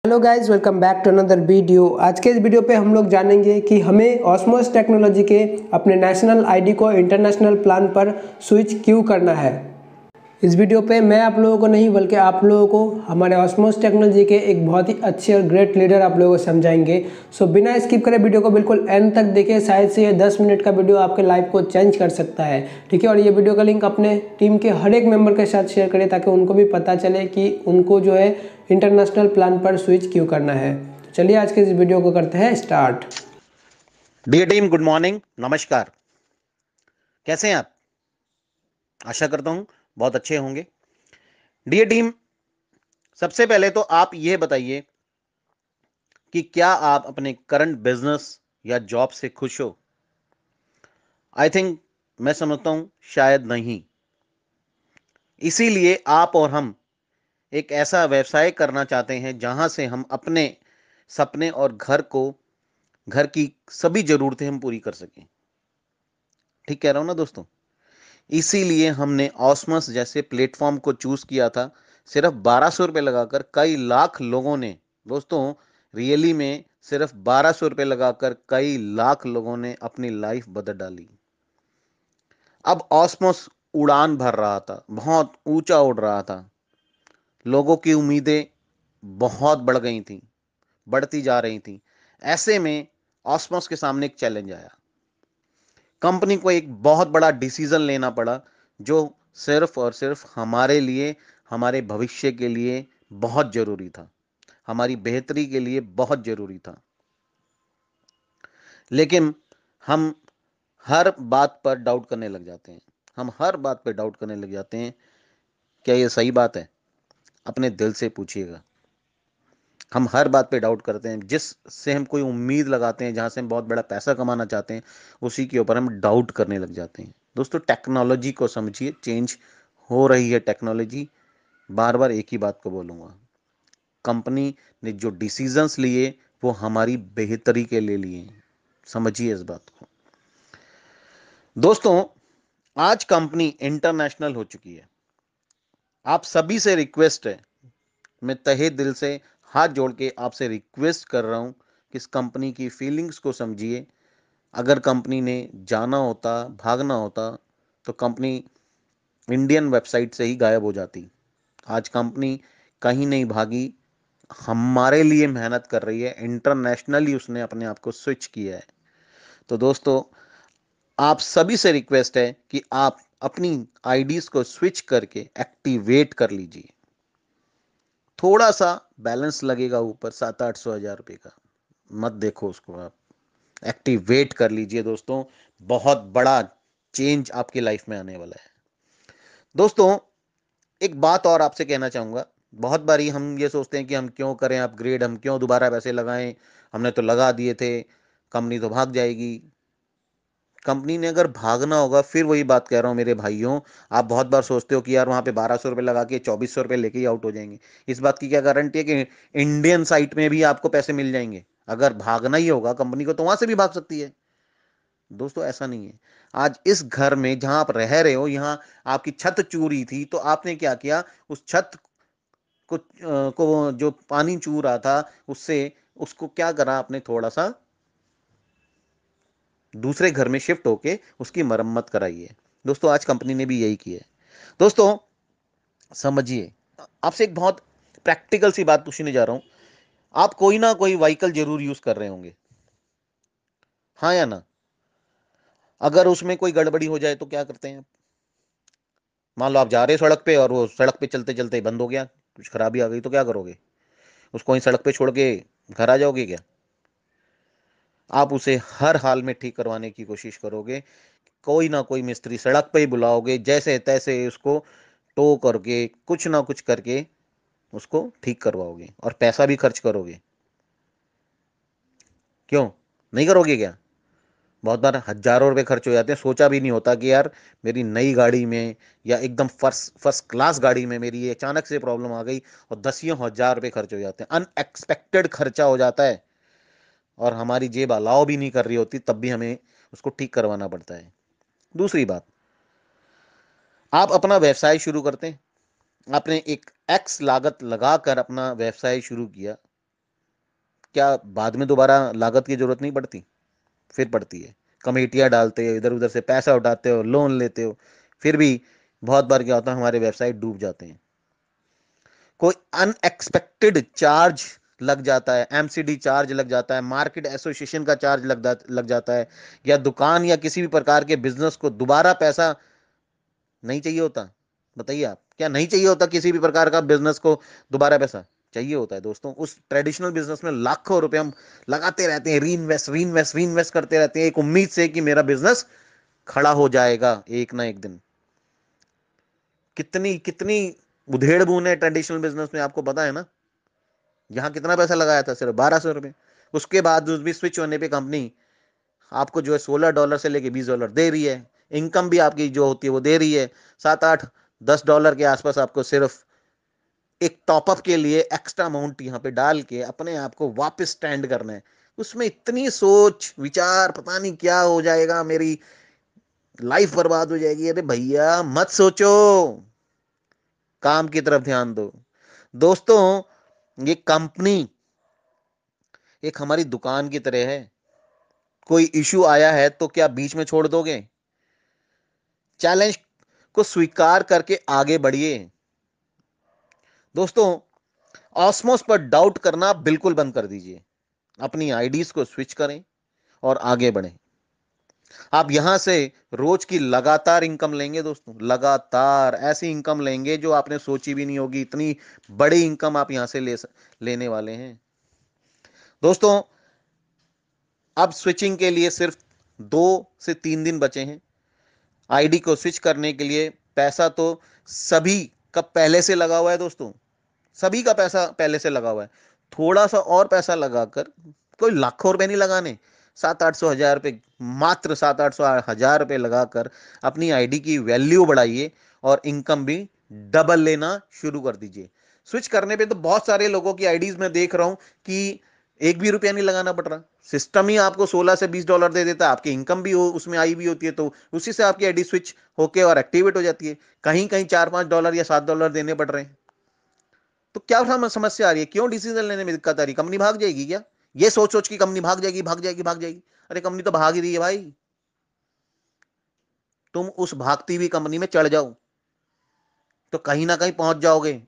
Hello guys, welcome back to another video. आज के इस वीडियो पे हम लोग जानेंगे कि हमें ऑस्मोस टेक्नोलॉजी के अपने नेशनल आईडी को इंटरनेशनल प्लान पर स्विच क्यों करना है। इस वीडियो पे मैं आप लोगों को नहीं बल्कि आप लोगों को हमारे ऑस्मोस टेक्नोलॉजी के एक बहुत ही अच्छे और ग्रेट लीडर आप लोगों को समझाएंगे। सो बिना स्किप करे वीडियो को बिल्कुल एंड तक देखिए। शायद से ये 10 मिनट का वीडियो आपके लाइफ को चेंज कर सकता है, ठीक है। और ये वीडियो का लिंक अपने टीम के हर एक मेंबर के साथ शेयर करें ताकि उनको भी पता चले कि उनको जो है इंटरनेशनल प्लान पर स्विच क्यों करना है। तो चलिए आज के इस वीडियो को करते हैं स्टार्ट। डियर टीम, गुड मॉर्निंग, नमस्कार। कैसे हैं आप? आशा करता हूं बहुत अच्छे होंगे। डियर टीम, सबसे पहले तो आप ये बताइए कि क्या आप अपने करंट बिजनेस या जॉब से खुश हो? आई थिंक, मैं समझता हूं शायद नहीं। इसीलिए आप और हम एक ऐसा व्यवसाय करना चाहते हैं जहां से हम अपने सपने और घर की सभी जरूरतें हम पूरी कर सकें। ठीक कह रहा हूं ना दोस्तों? इसीलिए हमने ऑस्मस जैसे प्लेटफॉर्म को चूज किया था। सिर्फ 1200 रुपये लगाकर कई लाख लोगों ने, दोस्तों, रियली में सिर्फ 1200 रुपये लगाकर कई लाख लोगों ने अपनी लाइफ बदल डाली। अब ऑस्मस उड़ान भर रहा था, बहुत ऊंचा उड़ रहा था। लोगों की उम्मीदें बहुत बढ़ गई थी, बढ़ती जा रही थी। ऐसे में ऑस्मस के सामने एक चैलेंज आया। कंपनी को एक बहुत बड़ा डिसीजन लेना पड़ा जो सिर्फ और सिर्फ हमारे लिए, हमारे भविष्य के लिए बहुत जरूरी था, हमारी बेहतरी के लिए बहुत जरूरी था। लेकिन हम हर बात पर डाउट करने लग जाते हैं। हम हर बात पर डाउट करने लग जाते हैं। क्या ये सही बात है? अपने दिल से पूछिएगा। हम हर बात पे डाउट करते हैं। जिस से हम कोई उम्मीद लगाते हैं, जहां से हम बहुत बड़ा पैसा कमाना चाहते हैं, उसी के ऊपर हम डाउट करने लग जाते हैं। दोस्तों, टेक्नोलॉजी को समझिए। चेंज हो रही है टेक्नोलॉजी। बार बार एक ही बात को बोलूंगा, कंपनी ने जो डिसीजंस लिए वो हमारी बेहतरी के लिए लिए। समझिए इस बात को। दोस्तों, आज कंपनी इंटरनेशनल हो चुकी है। आप सभी से रिक्वेस्ट है, मैं तहे दिल से हाथ जोड़ के आपसे रिक्वेस्ट कर रहा हूं कि इस कंपनी की फीलिंग्स को समझिए। अगर कंपनी ने जाना होता, भागना होता, तो कंपनी इंडियन वेबसाइट से ही गायब हो जाती। आज कंपनी कहीं नहीं भागी, हमारे लिए मेहनत कर रही है। इंटरनेशनली उसने अपने आप को स्विच किया है। तो दोस्तों, आप सभी से रिक्वेस्ट है कि आप अपनी आईडीज को स्विच करके एक्टिवेट कर लीजिए। थोड़ा सा बैलेंस लगेगा ऊपर 700-800 हज़ार रुपये का, मत देखो उसको, आप एक्टिवेट कर लीजिए। दोस्तों, बहुत बड़ा चेंज आपकी लाइफ में आने वाला है। दोस्तों, एक बात और आपसे कहना चाहूंगा। बहुत बारी हम ये सोचते हैं कि हम क्यों करें अपग्रेड, हम क्यों दोबारा पैसे लगाएं, हमने तो लगा दिए थे, कंपनी तो भाग जाएगी। कंपनी ने अगर भागना होगा, फिर वही बात कह रहा हूं मेरे भाइयों, आप बहुत बार सोचते हो कि यार वहां पे 1200 रुपये लगा के 2400 रुपये लेके ही आउट हो जाएंगे। इस बात की क्या गारंटी है कि इंडियन साइट में भी आपको पैसे मिल जाएंगे? अगर भागना ही होगा कंपनी को तो वहां से भी भाग सकती है। दोस्तों, ऐसा नहीं है। आज इस घर में जहां आप रह रहे हो, यहां आपकी छत चूरी थी, तो आपने क्या किया? उस छत को जो पानी चू रहा था, उससे उसको क्या करा आपने? थोड़ा सा दूसरे घर में शिफ्ट होके उसकी मरम्मत कराई है। दोस्तों, आज कंपनी ने भी यही किया है। दोस्तों, समझिए। आपसे एक बहुत प्रैक्टिकल सी बात पूछने जा रहा हूं। आप कोई ना कोई व्हीकल जरूर यूज कर रहे होंगे, हाँ या ना? अगर उसमें कोई गड़बड़ी हो जाए तो क्या करते हैं आप? मान लो आप जा रहे सड़क पे और वो सड़क पे चलते चलते बंद हो गया, कुछ खराबी आ गई, तो क्या करोगे? उसको वहीं सड़क पे छोड़ के घर आ जाओगे क्या? आप उसे हर हाल में ठीक करवाने की कोशिश करोगे। कोई ना कोई मिस्त्री सड़क पे ही बुलाओगे, जैसे तैसे उसको टो करके, कुछ ना कुछ करके उसको ठीक करवाओगे और पैसा भी खर्च करोगे। क्यों नहीं करोगे क्या? बहुत बार हजारों रुपए खर्च हो जाते हैं। सोचा भी नहीं होता कि यार मेरी नई गाड़ी में या एकदम फर्स्ट फर्स्ट क्लास गाड़ी में मेरी ये अचानक से प्रॉब्लम आ गई और दसियों हजार रुपए खर्च हो जाते हैं। अनएक्सपेक्टेड खर्चा हो जाता है और हमारी जेब अलाउ भी नहीं कर रही होती, तब भी हमें उसको ठीक करवाना पड़ता है। दूसरी बात, आप अपना व्यवसाय शुरू करते हैं, आपने एक एक्स लागत लगाकर अपना व्यवसाय शुरू किया। क्या बाद में दोबारा लागत की जरूरत नहीं पड़ती? फिर पड़ती है। कमेटियां डालते हो, इधर उधर से पैसा उठाते हो, लोन लेते हो, फिर भी बहुत बार क्या होता है, हमारे वेबसाइट डूब जाते हैं। कोई अनएक्सपेक्टेड चार्ज लग जाता है, एमसीडी चार्ज लग जाता है, मार्केट एसोसिएशन का चार्ज लग जाता है, या दुकान या किसी भी प्रकार के बिजनेस को दोबारा पैसा नहीं चाहिए होता। बताइए आप, क्या नहीं चाहिए होता किसी भी प्रकार का बिजनेस को दोबारा पैसा? चाहिए होता है दोस्तों। उस ट्रेडिशनल बिजनेस में लाखों रुपए हम लगाते रहते हैं, री इन्वेस्ट री इन्वेस्ट री इन्वेस्ट करते रहते हैं, एक उम्मीद से कि मेरा बिजनेस खड़ा हो जाएगा एक ना एक दिन। कितनी कितनी उधेड़ बुन है ट्रेडिशनल बिजनेस में, आपको पता है ना। यहां कितना पैसा लगाया था? सिर्फ 1200 रुपए। उसके बाद भी स्विच होने पे कंपनी आपको जो है $16 से लेके $20 दे रही है। इनकम भी आपकी जो होती है वो दे रही है। 7 8 $10 के आसपास आपको सिर्फ एक टॉपअप के लिए एक्स्ट्रा अमाउंट यहाँ पे डाल के अपने आप को वापस स्टैंड करना है। उसमें इतनी सोच विचार, पता नहीं क्या हो जाएगा, मेरी लाइफ बर्बाद हो जाएगी। अरे भैया मत सोचो, काम की तरफ ध्यान दो। दोस्तों, ये कंपनी एक हमारी दुकान की तरह है। कोई इशू आया है तो क्या बीच में छोड़ दोगे? चैलेंज को स्वीकार करके आगे बढ़िए। दोस्तों, ऑस्मोस पर डाउट करना बिल्कुल बंद कर दीजिए। अपनी आईडीज को स्विच करें और आगे बढ़ें। आप यहां से रोज की लगातार इनकम लेंगे दोस्तों, लगातार ऐसी इनकम लेंगे जो आपने सोची भी नहीं होगी। इतनी बड़ी इनकम आप यहां से लेने वाले हैं दोस्तों। अब स्विचिंग के लिए सिर्फ 2 से 3 दिन बचे हैं। आईडी को स्विच करने के लिए पैसा तो सभी का पहले से लगा हुआ है दोस्तों, सभी का पैसा पहले से लगा हुआ है। थोड़ा सा और पैसा लगाकर, कोई लाखों रुपए नहीं लगाने, 700 800 हजार रुपए, मात्र 700 800 हजार रुपए लगाकर अपनी आईडी की वैल्यू बढ़ाइए और इनकम भी डबल लेना शुरू कर दीजिए। स्विच करने पे तो बहुत सारे लोगों की आईडीज में देख रहा हूं कि एक भी रुपया नहीं लगाना पड़ रहा। सिस्टम ही आपको $16 से $20 दे देता है, आपकी इनकम भी उसमें आई भी होती है, तो उसी से आपकी आईडी स्विच होके और एक्टिवेट हो जाती है। कहीं कहीं $4 5 या $7 देने पड़ रहे हैं। तो क्या समस्या आ रही है? क्यों डिसीजन लेने में दिक्कत आ रही है? कंपनी भाग जाएगी क्या? ये सोच सोच की कंपनी भाग जाएगी, भाग जाएगी, भाग जाएगी। अरे कंपनी तो भाग ही रही है भाई। तुम उस भागती हुई कंपनी में चढ़ जाओ तो कहीं ना कहीं पहुंच जाओगे।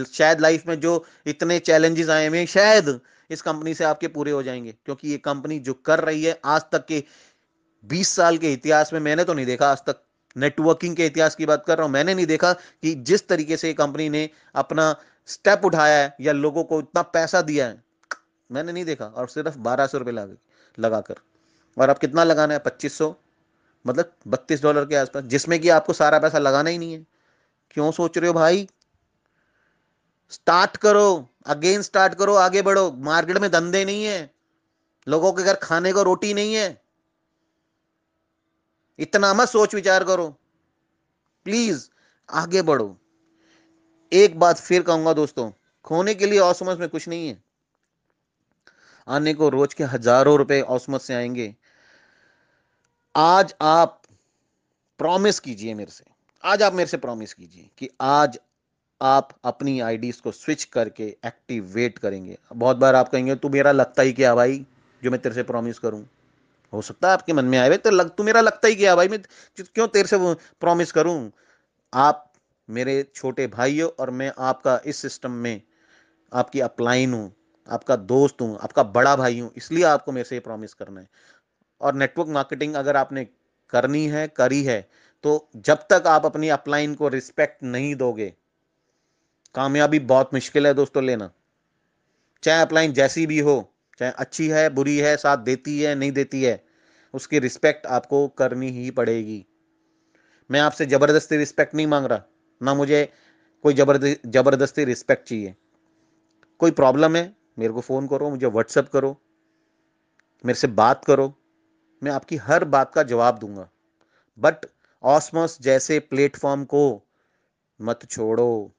शायद लाइफ में जो इतने चैलेंजेस आए हुए, शायद इस कंपनी से आपके पूरे हो जाएंगे। क्योंकि ये कंपनी जो कर रही है, आज तक के 20 साल के इतिहास में मैंने तो नहीं देखा आज तक। नेटवर्किंग के इतिहास की बात कर रहा हूं, मैंने नहीं देखा कि जिस तरीके से कंपनी ने अपना स्टेप उठाया है या लोगों को इतना पैसा दिया है, मैंने नहीं देखा। और सिर्फ 1200 रुपए लगाकर। और अब कितना लगाना है? 2500, मतलब $32 के आसपास, जिसमें कि आपको सारा पैसा लगाना ही नहीं है। क्यों सोच रहे हो भाई? स्टार्ट करो, अगेन स्टार्ट करो, आगे बढ़ो। मार्केट में धंधे नहीं है, लोगों के घर खाने को रोटी नहीं है। इतना मत सोच विचार करो, प्लीज आगे बढ़ो। एक बात फिर कहूंगा दोस्तों, खोने के लिए ऑसमस में कुछ नहीं है। आने को रोज के हजारों रुपए ऑसमस से आएंगे। आज आप प्रॉमिस कीजिए मेरे से, आज आप मेरे से प्रॉमिस कीजिए कि आज आप अपनी आईडीज को स्विच करके एक्टिवेट करेंगे। बहुत बार आप कहेंगे तू मेरा लगता ही क्या भाई जो मैं तेरे से प्रॉमिस करूं। हो सकता है आपके मन में आए तो तू मेरा लगता ही क्या भाई, मैं क्यों तेरे से प्रॉमिस करूं। आप मेरे छोटे भाई हो और मैं आपका इस सिस्टम में आपकी अपलाइन हूं, आपका दोस्त हूं, आपका बड़ा भाई हूं, इसलिए आपको मेरे से ये प्रॉमिस करना है। और नेटवर्क मार्केटिंग अगर आपने करनी है, करी है, तो जब तक आप अपनी अपलाइन को रिस्पेक्ट नहीं दोगे, कामयाबी बहुत मुश्किल है दोस्तों लेना। चाहे अपलाइन जैसी भी हो, चाहे अच्छी है बुरी है, साथ देती है नहीं देती है, उसकी रिस्पेक्ट आपको करनी ही पड़ेगी। मैं आपसे जबरदस्ती रिस्पेक्ट नहीं मांग रहा, ना मुझे कोई जबरदस्ती रिस्पेक्ट चाहिए। कोई प्रॉब्लम है मेरे को फोन करो, मुझे व्हाट्सएप करो, मेरे से बात करो, मैं आपकी हर बात का जवाब दूंगा। बट ऑसमोस जैसे प्लेटफॉर्म को मत छोड़ो,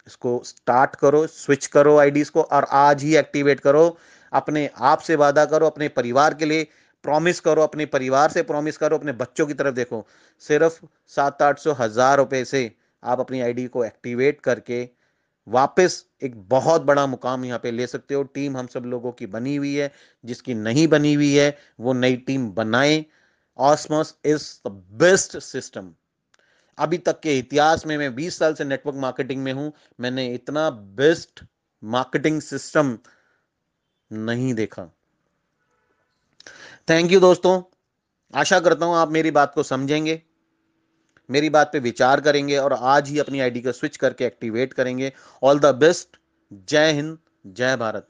इसको स्टार्ट करो, स्विच करो आईडीज को और आज ही एक्टिवेट करो। अपने आप से वादा करो, अपने परिवार के लिए प्रॉमिस करो, अपने परिवार से प्रॉमिस करो, अपने बच्चों की तरफ देखो। सिर्फ 700 800 हजार रुपए से आप अपनी आईडी को एक्टिवेट करके वापस एक बहुत बड़ा मुकाम यहाँ पे ले सकते हो। टीम हम सब लोगों की बनी हुई है, जिसकी नहीं बनी हुई है वो नई टीम बनाए। ऑस्मोस इज द बेस्ट सिस्टम। अभी तक के इतिहास में, मैं 20 साल से नेटवर्क मार्केटिंग में हूं, मैंने इतना बेस्ट मार्केटिंग सिस्टम नहीं देखा। थैंक यू दोस्तों, आशा करता हूं आप मेरी बात को समझेंगे, मेरी बात पे विचार करेंगे और आज ही अपनी आईडी को स्विच करके एक्टिवेट करेंगे। All the best. जय हिंद, जय भारत।